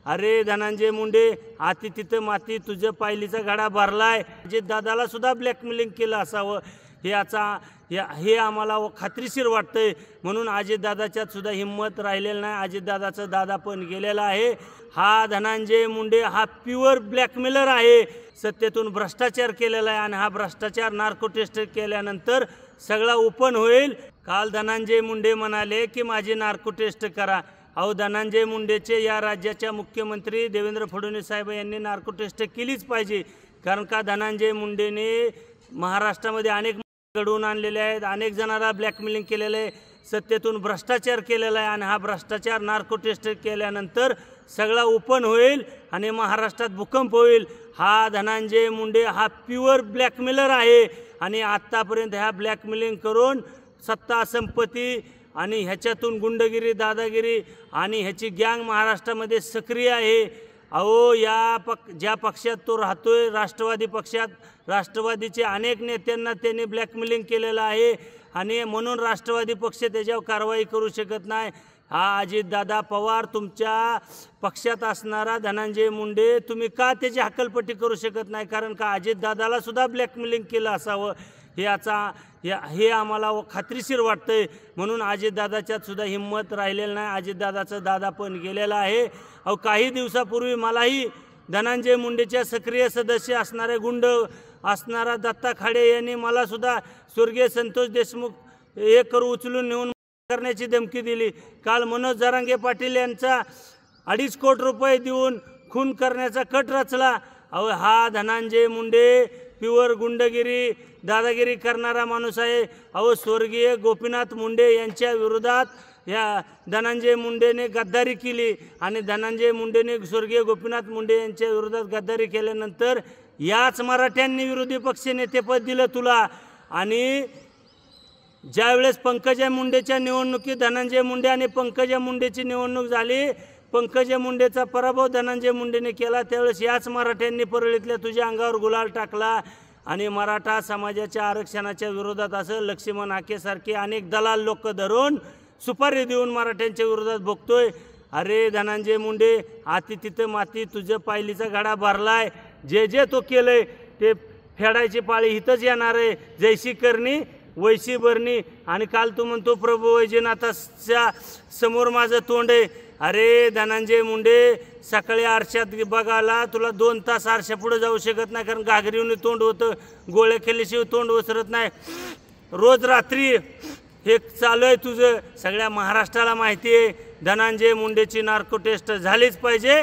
अरे धनंजय मुंडे, आती तिथं माती, तुझं पायलीचा गाडा भरलाय. जे दादाला सुद्धा ब्लॅकमेलिंग केलं असावं हे आम्हाला खात्रीशीर वाटतंय. म्हणून अजितदादाच्यात सुद्धा हिंमत राहिलेली नाही. अजितदादाचं दादा पण गेलेला आहे. हा धनंजय मुंडे हा प्युअर ब्लॅकमेलर आहे. सत्तेतून भ्रष्टाचार केलेला आहे आणि हा भ्रष्टाचार नार्को टेस्ट केल्यानंतर सगळा ओपन होईल. काल धनंजय मुंडे म्हणाले की माझी नार्को टेस्ट करा. अहो, धनंजय मुंडेचे या राज्याच्या मुख्यमंत्री देवेंद्र फडणवीस साहेब यांनी नार्को टेस्ट केलीच पाहिजे. कारण का धनंजय मुंडेने महाराष्ट्रामध्ये अनेक घडवून आणलेले आहेत, अनेक जणांना ब्लॅकमेलिंग केलेलं आहे, सत्तेतून भ्रष्टाचार केलेला आहे आणि हा भ्रष्टाचार नार्को टेस्ट केल्यानंतर सगळा ओपन होईल आणि महाराष्ट्रात भूकंप होईल. हा धनंजय मुंडे हा प्युअर ब्लॅकमेलर आहे आणि आत्तापर्यंत ह्या ब्लॅकमेलिंग करून सत्ता संपत्ती आणि ह्याच्यातून गुंडगिरी दादागिरी आणि ह्याची गँग महाराष्ट्रामध्ये सक्रिय आहे. अहो, ज्या पक्षात तो राहतोय राष्ट्रवादी पक्षात, राष्ट्रवादीचे अनेक नेत्यांना त्यांनी ब्लॅकमेलिंग केलेलं आहे आणि म्हणून राष्ट्रवादी पक्ष त्याच्यावर कारवाई करू शकत नाही. हा अजितदादा पवार तुमच्या पक्षात असणारा धनंजय मुंडे तुम्ही का त्याची हकलपट्टी करू शकत नाही? कारण का अजितदादाला सुद्धा ब्लॅकमेलिंग केलं असावं हे आम्हाला खात्रीशीर वाटतंय. म्हणून अजितदादाच्यात सुद्धा हिंमत राहिलेली नाही. अजितदादाचं दादा पण गेलेला आहे. अहो, काही दिवसापूर्वी मलाही धनंजय मुंडेच्या सक्रिय सदस्य असणारे गुंड असणारा दत्ता खाडे यांनी मला सुद्धा स्वर्गीय संतोष देशमुख उचलून नेऊन करण्याची धमकी दिली. काल मनोज जरांगे पाटील यांचा 2.5 कोटी रुपये देऊन खून करण्याचा कट रचला. अहो, हा धनंजय मुंडे प्युअर गुंडगिरी दादागिरी करणारा माणूस आहे. अहो, स्वर्गीय गोपीनाथ मुंडे यांच्या विरोधात या धनंजय मुंडेने गद्दारी केली आणि धनंजय मुंडेने स्वर्गीय गोपीनाथ मुंडे यांच्या विरोधात गद्दारी केल्यानंतर याच मराठ्यांनी विरोधी पक्ष नेतेपद दिलं तुला. आणि ज्यावेळेस पंकजा मुंडेच्या निवडणुकीत धनंजय मुंडे आणि पंकजा मुंडेची निवडणूक झाली, पंकजा मुंडेचा पराभव धनंजय मुंडेने केला, त्यावेळेस याच मराठ्यांनी परळीतल्या तुझ्या अंगावर गुलाल टाकला आणि मराठा समाजाच्या आरक्षणाच्या विरोधात असं लक्ष्मण हाकेसारखे अनेक दलाल लोक धरून सुपारी देऊन मराठ्यांच्या विरोधात बघतोय. अरे धनंजय मुंडे, आती तिथं माती, तुझं पायलीचा गाडा भरलाय. जे तो केलंय ते फेडायची पाळी इथंच येणार आहे. जैशी करणी वैशी भरणी. आणि काल तू म्हणतो प्रभू वैजनाथाच्या समोर माझं तोंड आहे. अरे धनंजय मुंडे, सकाळी आरशात बघायला तुला 2 तास आरशा पुढे जाऊ शकत नाही, कारण घागरीने तोंड होतं, गोळ्या केल्याशिवाय तोंड वसरत नाही. रोज रात्री हे चालू आहे तुझं. सगळ्या महाराष्ट्राला माहिती आहे धनंजय मुंडेची नार्को टेस्ट झालीच पाहिजे.